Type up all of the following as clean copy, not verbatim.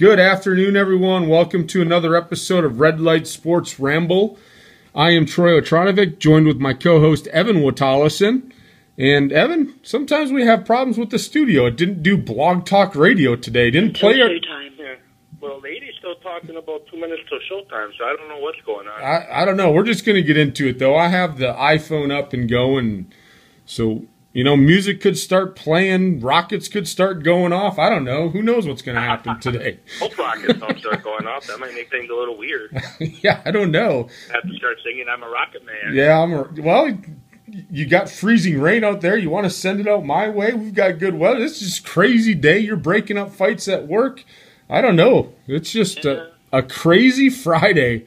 Good afternoon, everyone. Welcome to another episode of Light Sports Ramble. I am Troy Otronovic, joined with my co-host Evan Watallison. And Evan, sometimes we have problems with the studio. It didn't do Blog Talk Radio today. Didn't play our... Yeah. Well, lady's still talking about 2 minutes till showtime, so I don't know what's going on. I don't know. We're just going to get into it, though. I have the iPhone up and going, so... You know, music could start playing, rockets could start going off. I don't know. Who knows what's going to happen today? Hope rockets don't start going off. That might make things a little weird. Yeah, I don't know. I have to start singing I'm a Rocket Man. Yeah, well, you got freezing rain out there. You want to send it out my way? We've got good weather. This is a crazy day. You're breaking up fights at work. I don't know. It's just a crazy Friday,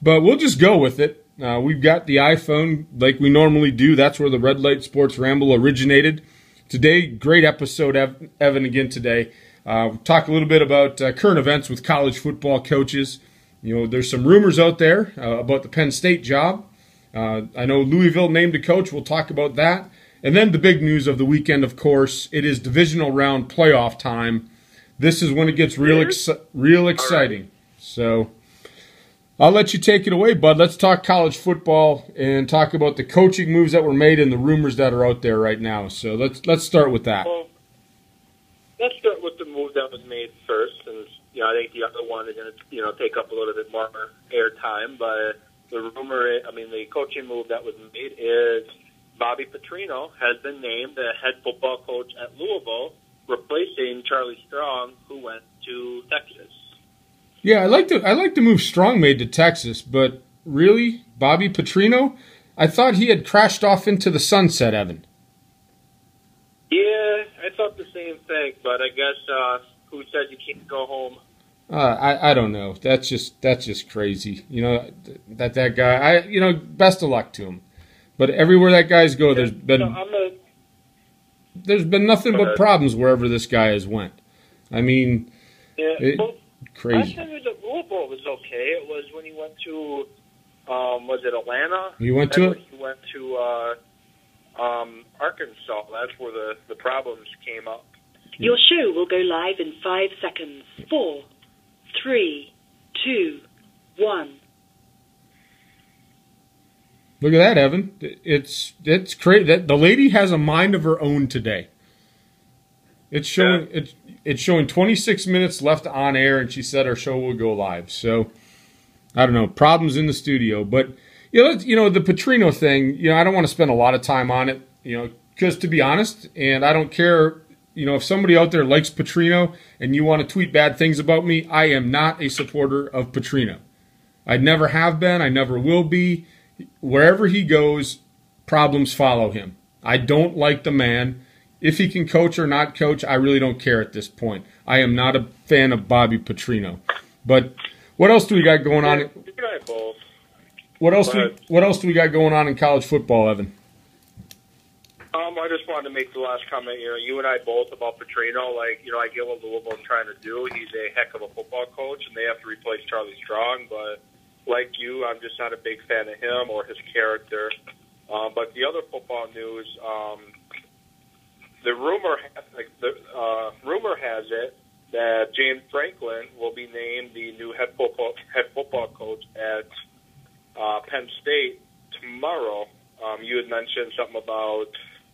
but we'll just go with it. We've got the iPhone like we normally do. That's where the Red Light Sports Ramble originated. Today, great episode, Evan, again today. Talk a little bit about current events with college football coaches. You know, there's some rumors out there about the Penn State job. I know Louisville named a coach. We'll talk about that. And then the big news of the weekend, of course, it is Divisional Round Playoff time. This is when it gets real exciting. Right. So... I'll let you take it away, bud. Let's talk college football and talk about the coaching moves that were made and the rumors that are out there right now. So let's start with that. Well, let's start with the move that was made first, and I think the other one is going to take up a little bit more airtime. But the coaching move that was made is Bobby Petrino has been named the head football coach at Louisville, replacing Charlie Strong, who went to Texas. Yeah, I like the move Strong made to Texas, but really, Bobby Petrino? I thought he had crashed off into the sunset, Evan. Yeah, I thought the same thing, but I guess who said you can't go home? I don't know. That's just crazy. You know that guy. Best of luck to him. But everywhere that guy's go, there's been nothing but problems wherever this guy has went. I mean, crazy. Last time he was at Louisville was okay. It was when he went to, was it Atlanta? He went to it? He went to Arkansas. That's where the problems came up. Your show will go live in 5 seconds. 4, 3, 2, 1. Look at that, Evan. It's crazy. The lady has a mind of her own today. It's showing it's showing 26 minutes left on air, and she said our show will go live. So I don't know, problems in the studio, but the Petrino thing. I don't want to spend a lot of time on it. Because to be honest, and I don't care. If somebody out there likes Petrino and you want to tweet bad things about me, I am not a supporter of Petrino. I never have been. I never will be. Wherever he goes, problems follow him. I don't like the man. If he can coach or not coach, I really don't care at this point. I am not a fan of Bobby Petrino. But what else do we got going on? What else do we got going on in college football, Evan? I just wanted to make the last comment. You and I both about Petrino. I get what Louisville's trying to do. He's a heck of a football coach, and they have to replace Charlie Strong. But like you, I'm just not a big fan of him or his character. But the other football news. The rumor has it that James Franklin will be named the new head football coach at Penn State tomorrow. You had mentioned something about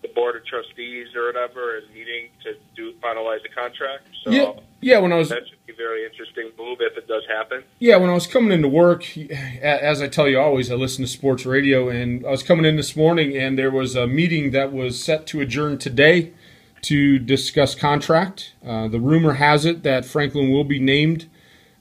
the board of trustees or whatever is meeting to finalize the contract. So that should be a very interesting move if it does happen. Yeah, when I was coming into work, as I tell you always, I listen to sports radio, and I was coming in this morning, and there was a meeting that was set to adjourn today to discuss contract. The rumor has it that Franklin will be named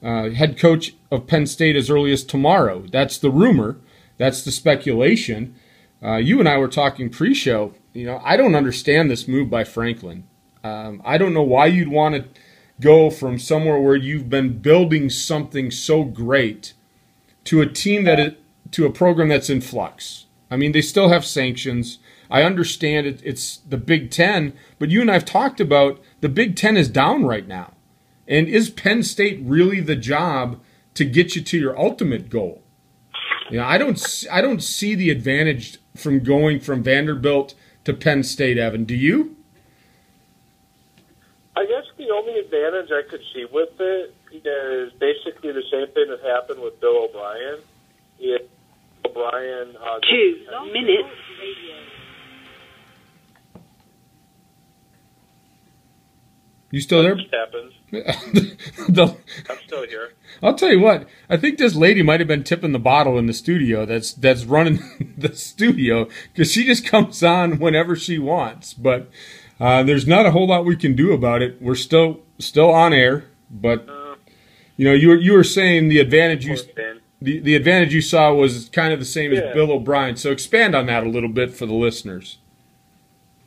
head coach of Penn State as early as tomorrow. That's the rumor. That's the speculation. You and I were talking pre-show. I don't understand this move by Franklin. I don't know why you'd want to go from somewhere where you've been building something so great to a team to a program that's in flux. I mean, they still have sanctions. I understand it's the Big Ten, but you and I have talked about the Big Ten is down right now. And is Penn State really the job to get you to your ultimate goal? I don't see the advantage from going from Vanderbilt to Penn State, Evan. Do you? I guess the only advantage I could see with it, be the same thing that happened with Bill O'Brien. If O'Brien 2 minutes. You still there? That happens. I'm still here. I'll tell you what. I think this lady might have been tipping the bottle in the studio. That's running the studio, because she just comes on whenever she wants. But there's not a whole lot we can do about it. We're still on air. But you were saying the advantage the advantage you saw was kind of the same as Bill O'Brien. So expand on that a little bit for the listeners.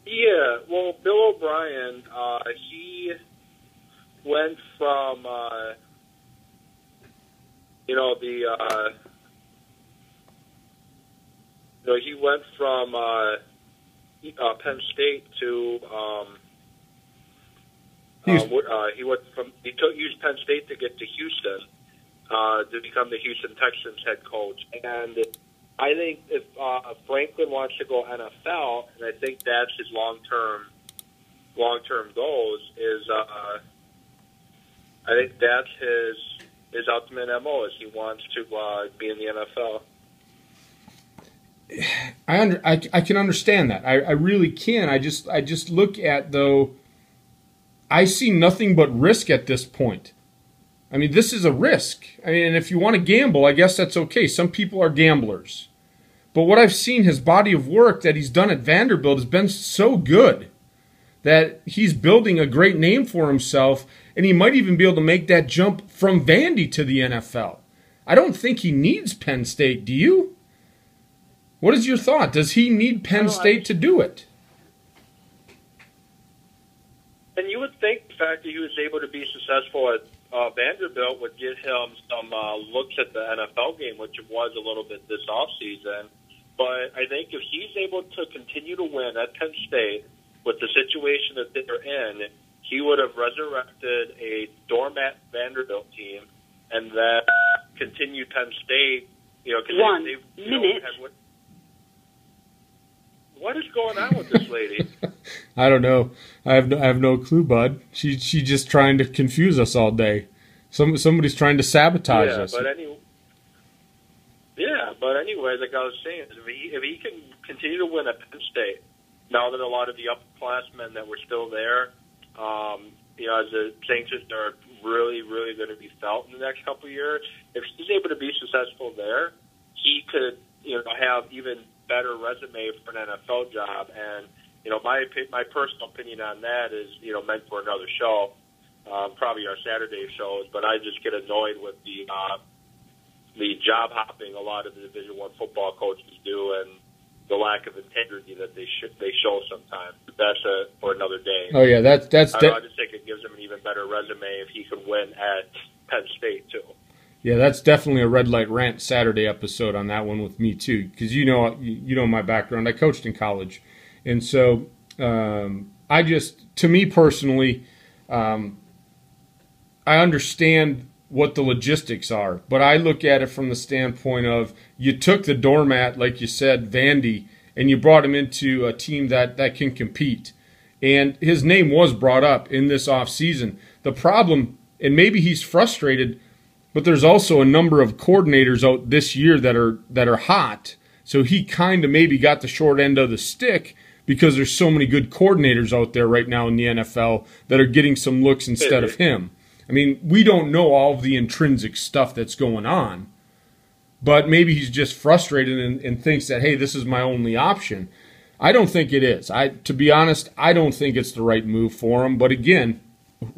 Yeah, well, Bill O'Brien, he went from, he went from Penn State to, he used Penn State to get to Houston to become the Houston Texans head coach, and I think if Franklin wants to go NFL, and I think that's his long-term goals, is I think that's his ultimate MO, is he wants to be in the NFL. I can understand that. I really can. I just look at, though, I see nothing but risk at this point. I mean, this is a risk. I mean, and if you want to gamble, I guess that's okay. Some people are gamblers. But what I've seen, his body of work that he's done at Vanderbilt has been so good that he's building a great name for himself, and he might even be able to make that jump from Vandy to the NFL. I don't think he needs Penn State. Do you? What is your thought? Does he need Penn State to do it? And you would think the fact that he was able to be successful at Vanderbilt would give him some looks at the NFL game, which it was a little bit this offseason. But I think if he's able to continue to win at Penn State with the situation that they're in, he would have resurrected a doormat Vanderbilt team and then continued Penn State. 1 minute. What is going on with this lady? I don't know. I have no clue, bud. She's just trying to confuse us all day. Somebody's trying to sabotage us. But anyway, like I was saying, if he can continue to win at Penn State, now that a lot of the upperclassmen that were still there, as the sanctions are really, really going to be felt in the next couple of years, if he's able to be successful there, he could, have even better resume for an NFL job. And my personal opinion on that is meant for another show, probably our Saturday shows. But I just get annoyed with the job hopping a lot of the Division I football coaches do, and the lack of integrity that they show sometimes. That's for another day. Oh yeah, I just think it gives him an even better resume if he could win at Penn State too. Yeah, that's definitely a Red Light Rant Saturday episode on that one with me too, because you know my background. I coached in college, and so to me personally, I understand what the logistics are, but I look at it from the standpoint of you took the doormat, like you said, Vandy, and you brought him into a team that can compete, and his name was brought up in this offseason. The problem, and maybe he's frustrated, but there's also a number of coordinators out this year that are hot. So he kind of maybe got the short end of the stick because there's so many good coordinators out there right now in the NFL that are getting some looks instead of him. I mean, we don't know all of the intrinsic stuff that's going on, but maybe he's just frustrated and thinks that, hey, this is my only option. I don't think it is. To be honest, I don't think it's the right move for him. But again,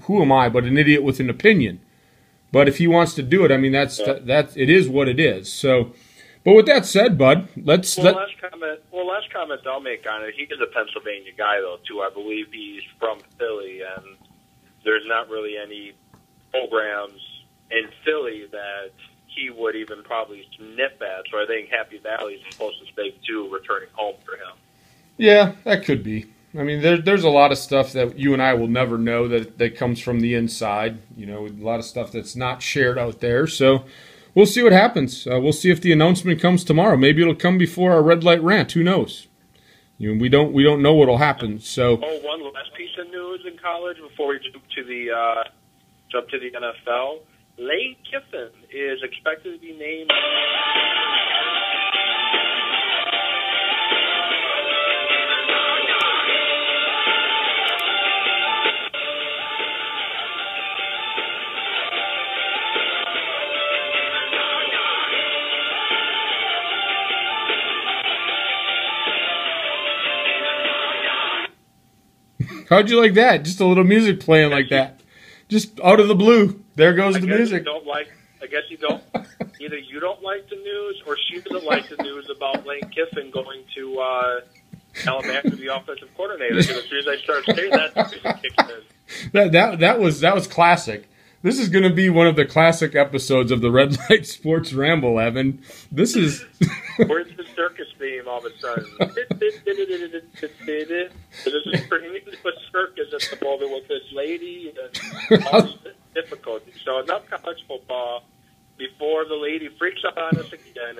who am I but an idiot with an opinion? But if he wants to do it, I mean, that's it is what it is. So, but with that said, bud, last comment I'll make on it. He is a Pennsylvania guy, though, too. I believe he's from Philly, and there's not really any programs in Philly that he would even probably snip at. So I think Happy Valley is the closest thing to returning home for him. Yeah, that could be. I mean, there's a lot of stuff that you and I will never know that comes from the inside. A lot of stuff that's not shared out there. So we'll see what happens. We'll see if the announcement comes tomorrow. Maybe it'll come before our Red Light Rant. Who knows? We don't know what'll happen. So one last piece of news in college before we jump to the NFL. Lane Kiffin is expected to be named. How'd you like that? Just a little music playing like that. Just out of the blue. There goes the music. I guess you don't. Either you don't like the news, or she doesn't like the news about Lane Kiffin going to Alabama to be offensive coordinator. Because as soon as I start saying that, the music kicks in. That was classic. This is going to be one of the classic episodes of the Red Light Sports Ramble, Evan. This is... Where's the circus theme all of a sudden? This is turning into a circus at the moment with this lady and all these difficulties. So enough college football. Before the lady freaks out on us again,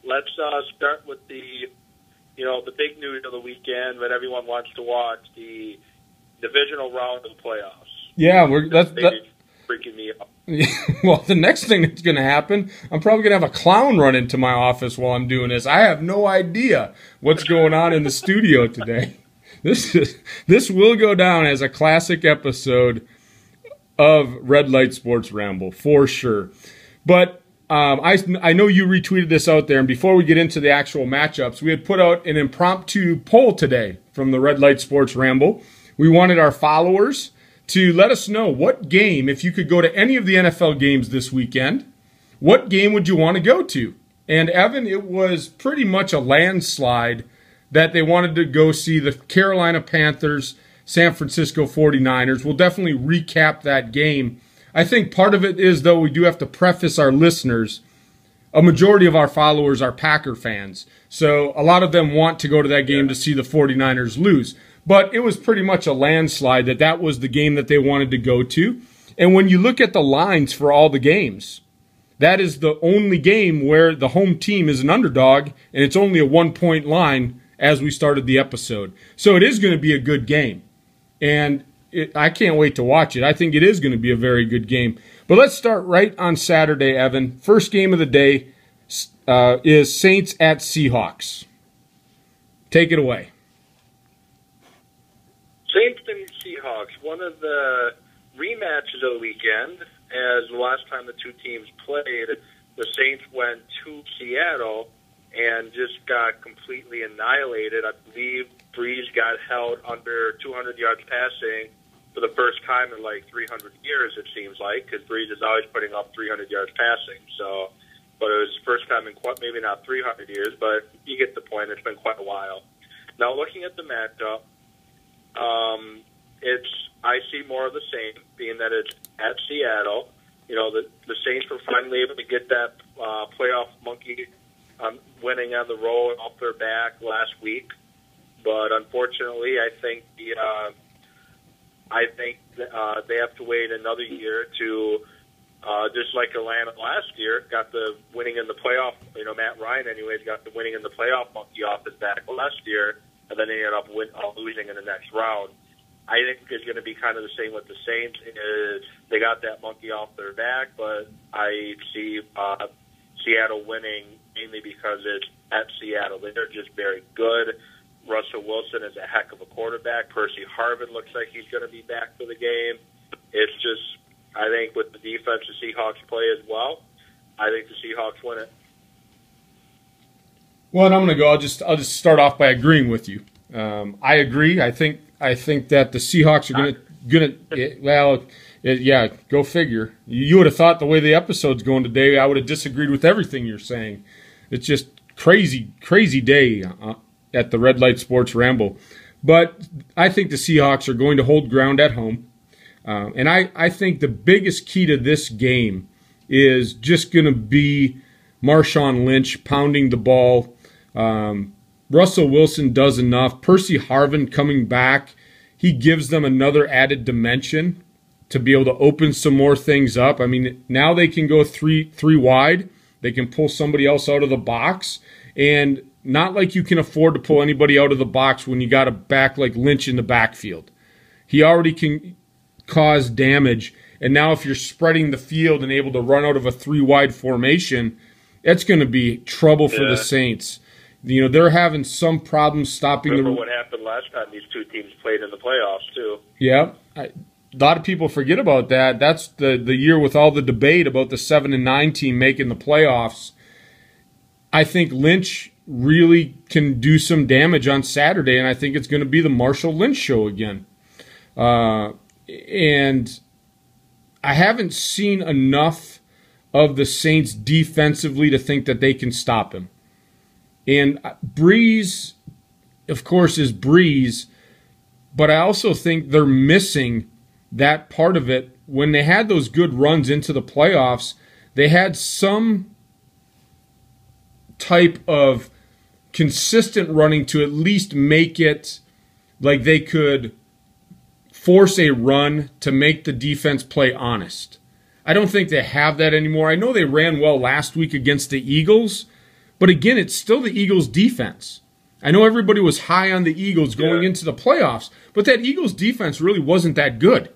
let's start with the big news of the weekend that everyone wants to watch, the divisional round of the playoffs. Yeah, that's freaking me out. Well, the next thing that's going to happen, I'm probably going to have a clown run into my office while I'm doing this. I have no idea what's going on in the studio today. This will go down as a classic episode of Red Light Sports Ramble, for sure. But I know you retweeted this out there, and before we get into the actual matchups, we had put out an impromptu poll today from the Red Light Sports Ramble. We wanted our followers to let us know what game, if you could go to any of the NFL games this weekend, what game would you want to go to? And Evan, it was pretty much a landslide that they wanted to go see the Carolina Panthers, San Francisco 49ers. We'll definitely recap that game. I think part of it is, though, we do have to preface our listeners. A majority of our followers are Packer fans. So a lot of them want to go to that game to see the 49ers lose. But it was pretty much a landslide that was the game that they wanted to go to. And when you look at the lines for all the games, that is the only game where the home team is an underdog, and it's only a 1-point line as we started the episode. So it is going to be a good game. And I can't wait to watch it. I think it is going to be a very good game. But let's start right on Saturday, Evan. First game of the day is Saints at Seahawks. Take it away. Saints and Seahawks, one of the rematches of the weekend, as the last time the two teams played, the Saints went to Seattle and just got completely annihilated. I believe Breeze got held under 200 yards passing for the first time in like 300 years, it seems like, because Breeze is always putting up 300 yards passing. So, but it was the first time in maybe not 300 years, but you get the point. It's been quite a while. Now, looking at the matchup, I see more of the same, being that it's at Seattle. You know, the Saints were finally able to get that playoff monkey winning on the road off their back last week, but unfortunately, I think they have to wait another year to just like Atlanta last year got the winning in the playoff. You know, Matt Ryan, anyways, got the winning in the playoff monkey off his back last year, and then they ended up losing in the next round. I think it's going to be kind of the same with the Saints. They got that monkey off their back, but I see Seattle winning mainly because it's at Seattle. They're just very good. Russell Wilson is a heck of a quarterback. Percy Harvin looks like he's going to be back for the game. It's just, I think with the defense the Seahawks play as well, I think the Seahawks win it. Well, and I'm going to go. I'll just start off by agreeing with you. I agree. I think that the Seahawks are going to go figure. You would have thought the way the episode's going today, I would have disagreed with everything you're saying. It's just crazy day at the Red Light Sports Ramble. But I think the Seahawks are going to hold ground at home. And I think the biggest key to this game is just going to be Marshawn Lynch pounding the ball. Russell Wilson does enough. Percy Harvin coming back, he gives them another added dimension to be able to open some more things up. I mean, now they can go three wide. They can pull somebody else out of the box. And not like you can afford to pull anybody out of the box when you got a back like Lynch in the backfield. He already can cause damage. And now if you're spreading the field and able to run out of a 3-wide formation, that's going to be trouble for the Saints. You know, they're having some problems stopping Remember what happened last time these two teams played in the playoffs, too. Yeah. A lot of people forget about that. That's the year with all the debate about the 7-9 team making the playoffs. I think Lynch really can do some damage on Saturday, and I think it's going to be the Marshall Lynch show again. And I haven't seen enough of the Saints defensively to think that they can stop him. And Breeze, of course, is Breeze, but I also think they're missing that part of it. When they had those good runs into the playoffs, they had some type of consistent running to at least make it like they could force a run to make the defense play honest. I don't think they have that anymore. I know they ran well last week against the Eagles, but again, it's still the Eagles' defense. I know everybody was high on the Eagles going into the playoffs, but that Eagles' defense really wasn't that good.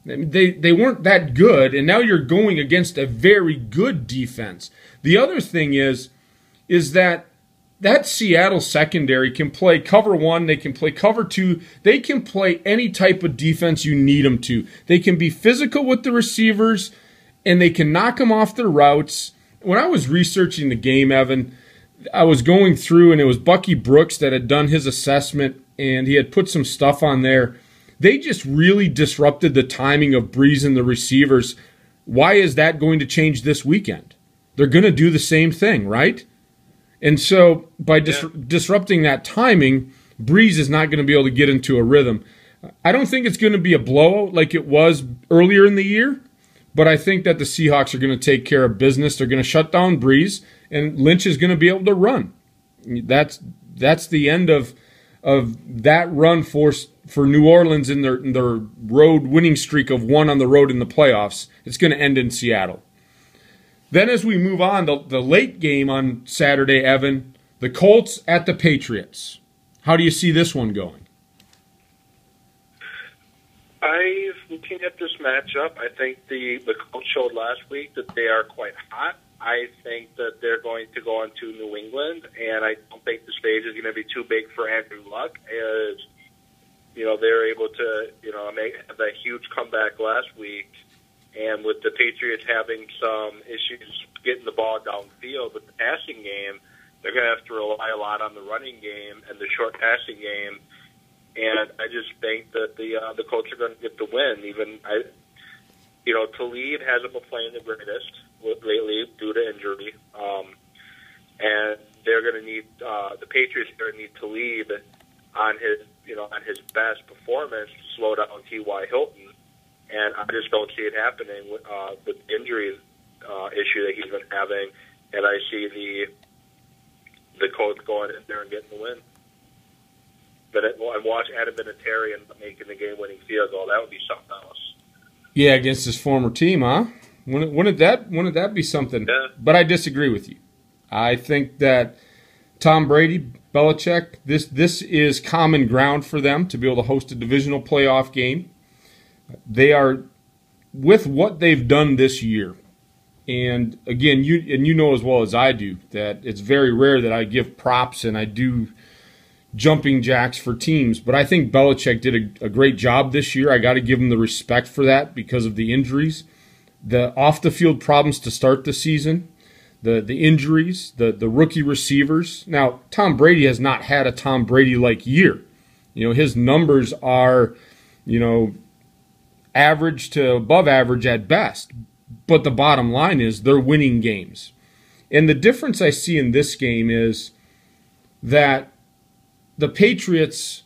They weren't that good, and now you're going against a very good defense. The other thing is that Seattle secondary can play cover 1, they can play cover 2, they can play any type of defense you need them to. They can be physical with the receivers, and they can knock them off their routes. When I was researching the game, Evan, I was going through, and it was Bucky Brooks that had done his assessment, and he had put some stuff on there. They just really disrupted the timing of Breeze and the receivers. Why is that going to change this weekend? They're going to do the same thing, right? And so by disrupting that timing, Breeze is not going to be able to get into a rhythm. I don't think it's going to be a blowout like it was earlier in the year, but I think that the Seahawks are going to take care of business. They're going to shut down Breeze, and Lynch is going to be able to run. That's the end of that run for New Orleans in their road winning streak of 1 on the road in the playoffs. It's going to end in Seattle. Then as we move on, the late game on Saturday, Evan, the Colts at the Patriots. How do you see this one going? Looking at this matchup, I think the Colts showed last week that they are quite hot. I think that they're going to go on to New England, and I don't think the stage is going to be too big for Andrew Luck. As you know, they're able to have that huge comeback last week. And with the Patriots having some issues getting the ball downfield with the passing game, they're going to have to rely a lot on the running game and the short passing game. And I just think that the Colts are going to get the win. Talib hasn't been playing the greatest lately due to injury, and they're going to need the Patriots are going to need Talib on his best performance to slow down T.Y. Hilton. And I just don't see it happening with the injury issue that he's been having. And I see the Colts going in there and getting the win. But and watch Adam Vinatieri and making the game-winning field goal. That would be something else. Yeah, against his former team, huh? Wouldn't that be something? Yeah. But I disagree with you. I think that Tom Brady, Belichick, this is common ground for them to be able to host a divisional playoff game. They are, with what they've done this year, and again, you know as well as I do that it's very rare that I give props and I do jumping jacks for teams, but I think Belichick did a great job this year. I got to give him the respect for that because of the injuries, the off-the-field problems to start the season, the injuries, the rookie receivers. Now, Tom Brady has not had a Tom Brady-like year. His numbers are, average to above average at best. But the bottom line is they're winning games. And the difference I see in this game is that the Patriots,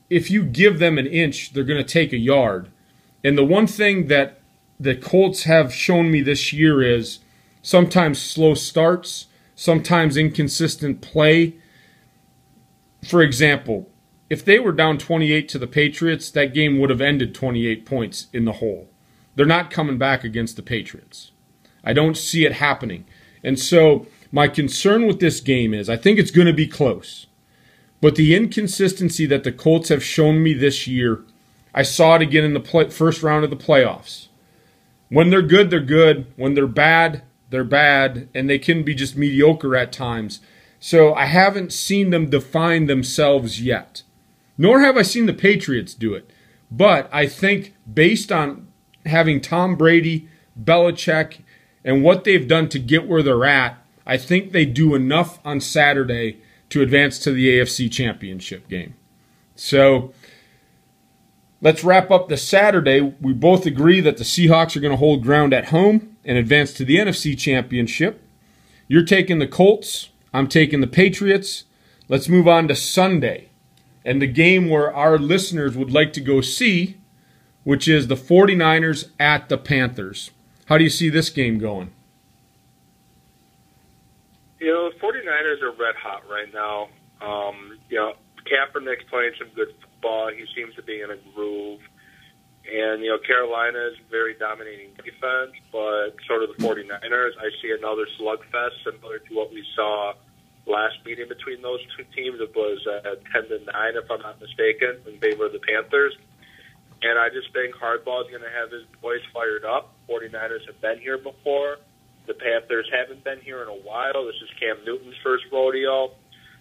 if you give them an inch, they're going to take a yard. And the one thing that the Colts have shown me this year is sometimes slow starts, sometimes inconsistent play. For example, if they were down 28 to the Patriots, that game would have ended 28 points in the hole. They're not coming back against the Patriots. I don't see it happening. And so my concern with this game is I think it's going to be close. But the inconsistency that the Colts have shown me this year I saw it again in the first round of the playoffs. When they're good, they're good. When they're bad, and they can be just mediocre at times. So I haven't seen them define themselves yet. Nor have I seen the Patriots do it. But I think based on having Tom Brady, Belichick, and what they've done to get where they're at, I think they do enough on Saturday to advance to the AFC Championship game. So let's wrap up the Saturday. We both agree that the Seahawks are going to hold ground at home and advance to the NFC Championship. You're taking the Colts. I'm taking the Patriots. Let's move on to Sunday and the game where our listeners would like to go see, which is the 49ers at the Panthers. How do you see this game going? You know, the 49ers are red hot right now. Kaepernick's playing some good football. He seems to be in a groove. And, Carolina is very dominating defense, but so do the 49ers. I see another slugfest similar to what we saw last meeting between those two teams. It was 10-9, if I'm not mistaken, in favor of the Panthers. And I just think Harbaugh is going to have his boys fired up. 49ers have been here before. The Panthers haven't been here in a while. This is Cam Newton's first rodeo.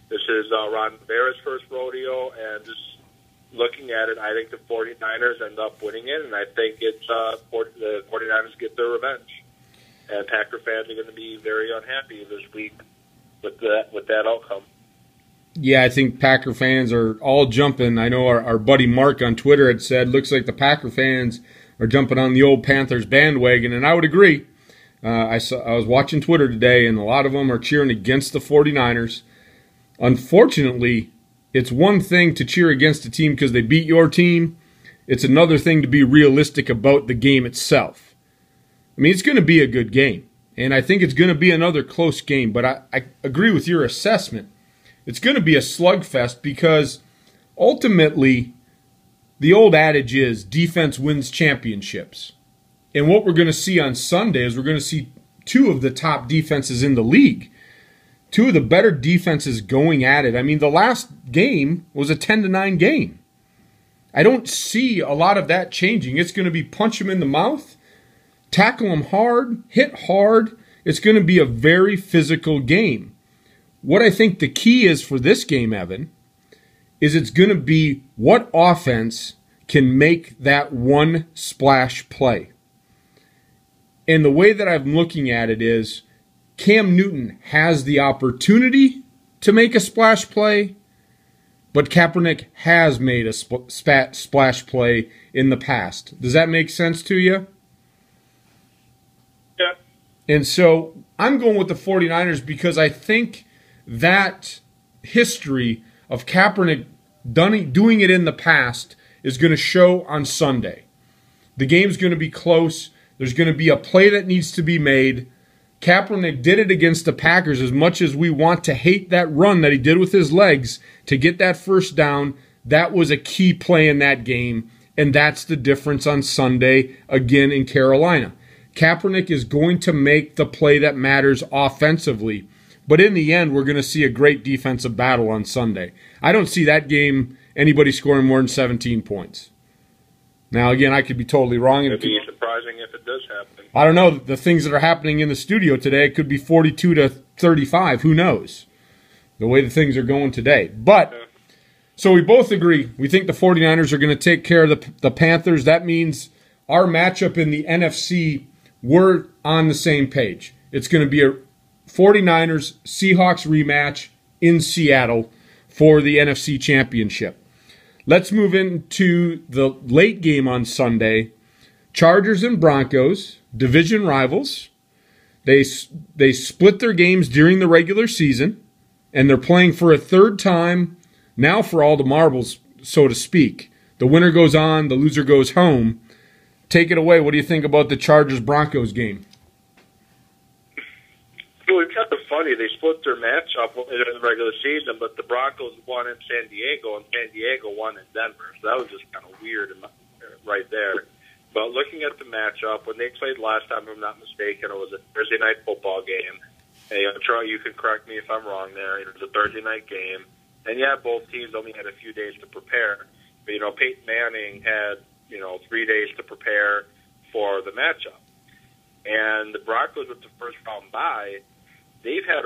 This is Ron Rivera's first rodeo. And just looking at it, I think the 49ers end up winning it. And I think it's the 49ers get their revenge. And Packer fans are going to be very unhappy this week with that outcome. Yeah, I think Packer fans are all jumping. I know our buddy Mark on Twitter had said, looks like the Packer fans are jumping on the old Panthers bandwagon, and I would agree. I was watching Twitter today, and a lot of them are cheering against the 49ers. Unfortunately, it's one thing to cheer against a team because they beat your team. It's another thing to be realistic about the game itself. I mean, it's going to be a good game, and I think it's going to be another close game, but I agree with your assessment. It's going to be a slugfest because ultimately the old adage is defense wins championships. And what we're going to see on Sunday is we're going to see two of the top defenses in the league. Two of the better defenses going at it. I mean, the last game was a 10-9 game. I don't see a lot of that changing. It's going to be punch them in the mouth, tackle them hard, hit hard. It's going to be a very physical game. What I think the key is for this game, Evan, is it's going to be what offense can make that one splash play. And the way that I'm looking at it is Cam Newton has the opportunity to make a splash play, but Kaepernick has made a splash play in the past. Does that make sense to you? Yeah. And so I'm going with the 49ers because I think that history of Kaepernick doing it in the past is going to show on Sunday. The game's going to be close. There's going to be a play that needs to be made. Kaepernick did it against the Packers. As much as we want to hate that run that he did with his legs to get that first down, that was a key play in that game, and that's the difference on Sunday again in Carolina. Kaepernick is going to make the play that matters offensively, but in the end, we're going to see a great defensive battle on Sunday. I don't see that game anybody scoring more than 17 points. Now, again, I could be totally wrong. It'd be surprising if it does happen. I don't know. The things that are happening in the studio today, it could be 42-35. Who knows? The way the things are going today. But, so we both agree. We think the 49ers are going to take care of the Panthers. That means our matchup in the NFC, we're on the same page. It's going to be a 49ers-Seahawks rematch in Seattle for the NFC Championship. Let's move into the late game on Sunday. Chargers and Broncos, division rivals. They split their games during the regular season, and they're playing for a third time now for all the marbles, so to speak. The winner goes on, the loser goes home. Take it away. What do you think about the Chargers-Broncos game? Well, it's kind of funny. They split their matchup in the regular season, but the Broncos won in San Diego, and San Diego won in Denver. So that was just kind of weird right there. But looking at the matchup, when they played last time, if I'm not mistaken, it was a Thursday night football game. Hey, Charlie, you can correct me if I'm wrong there. It was a Thursday night game. And, yeah, both teams only had a few days to prepare. Peyton Manning had 3 days to prepare for the matchup, and the Broncos with the first round bye, they've had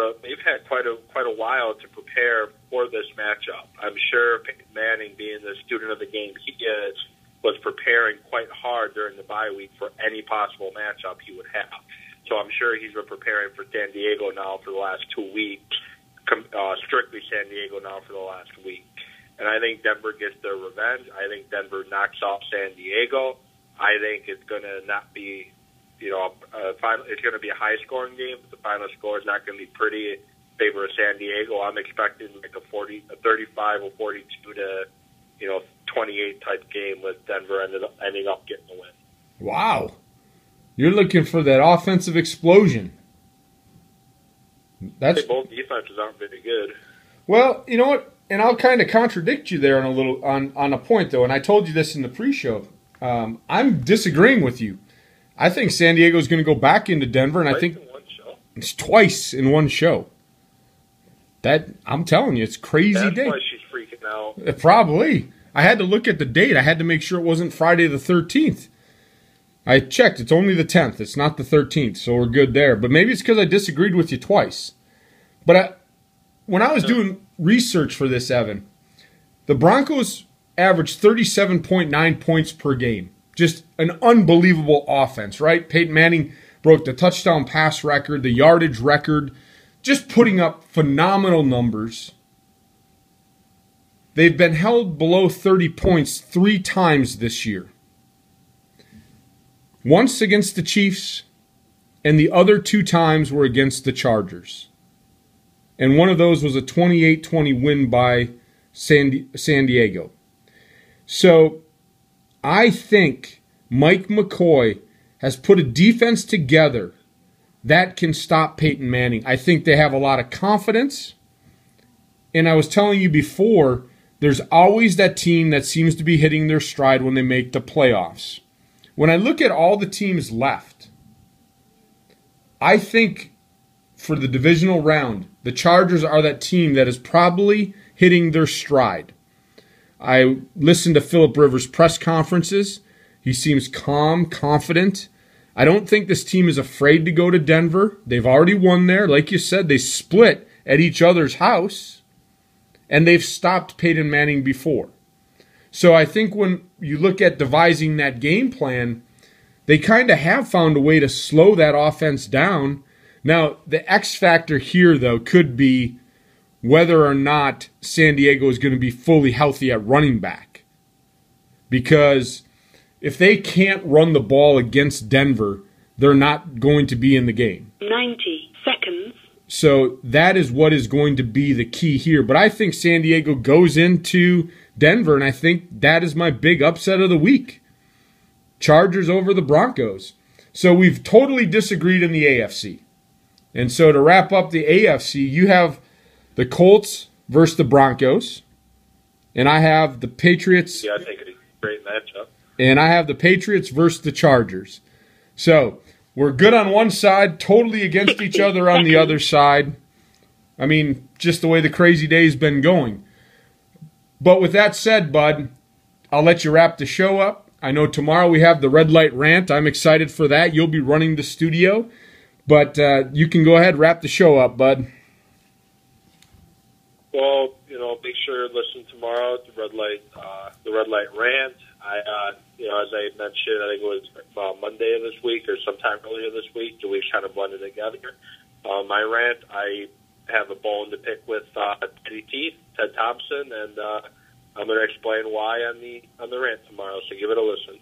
quite a while to prepare for this matchup. I'm sure Peyton Manning, being the student of the game he is, was preparing quite hard during the bye week for any possible matchup he would have. So I'm sure he's been preparing for San Diego now for the last 2 weeks, strictly San Diego now for the last week. And I think Denver gets their revenge. I think Denver knocks off San Diego. I think it's going to not be, it's going to be a high-scoring game, but the final score is not going to be pretty in favor of San Diego. I'm expecting like a 35 or 42 to 28 type game with Denver ending up getting the win. Wow. You're looking for that offensive explosion. Both defenses aren't very good. Well, you know what? And I'll kind of contradict you there on a point, though. And I told you this in the pre-show. I'm disagreeing with you. I think San Diego is going to go back into Denver, and I think it's twice in one show. That I'm telling you, it's crazy day. That's why she's freaking out. Probably. I had to look at the date. I had to make sure it wasn't Friday the 13th. I checked. It's only the 10th. It's not the 13th, so we're good there. But maybe it's because I disagreed with you twice. But when I was doing research for this, Evan, the Broncos averaged 37.9 points per game. Just an unbelievable offense, right? Peyton Manning broke the touchdown pass record, the yardage record, just putting up phenomenal numbers. They've been held below 30 points 3 times this year. Once against the Chiefs, and the other 2 times were against the Chargers. And one of those was a 28-20 win by San Diego. So I think Mike McCoy has put a defense together that can stop Peyton Manning. I think they have a lot of confidence. And I was telling you before, there's always that team that seems to be hitting their stride when they make the playoffs. When I look at all the teams left, I think for the divisional round, the Chargers are that team that is probably hitting their stride. I listened to Phillip Rivers' press conferences. He seems calm, confident. I don't think this team is afraid to go to Denver. They've already won there. Like you said, they split at each other's house, and they've stopped Peyton Manning before. So I think when you look at devising that game plan, they kind of have found a way to slow that offense down. Now, the X factor here, though, could be whether or not San Diego is going to be fully healthy at running back. Because if they can't run the ball against Denver, they're not going to be in the game. 90 seconds. So that is what is going to be the key here. But I think San Diego goes into Denver, and I think that is my big upset of the week. Chargers over the Broncos. So we've totally disagreed in the AFC. And so to wrap up the AFC, you have the Colts versus the Broncos, and I have the Patriots. Yeah, I think it's a great matchup. And I have the Patriots versus the Chargers. So we're good on one side, totally against each other on the other side. I mean, just the way the crazy day's been going. But with that said, Bud, I'll let you wrap the show up. I know tomorrow we have the Red Light Rant. I'm excited for that. You'll be running the studio. But you can go ahead and wrap the show up, Bud. Well, make sure to listen tomorrow to the Red Light Rant. As I mentioned, I think it was Monday of this week or sometime earlier this week. The weeks kind of blended together. My rant, I have a bone to pick with Ted Thompson, and I'm going to explain why on the rant tomorrow. So give it a listen.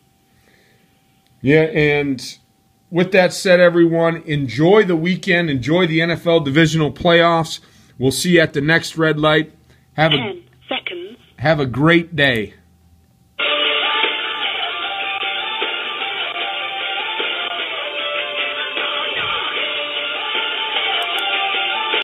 Yeah, and with that said, everyone, enjoy the weekend. Enjoy the NFL Divisional Playoffs. We'll see you at the next red light. 10 seconds. Have a great day.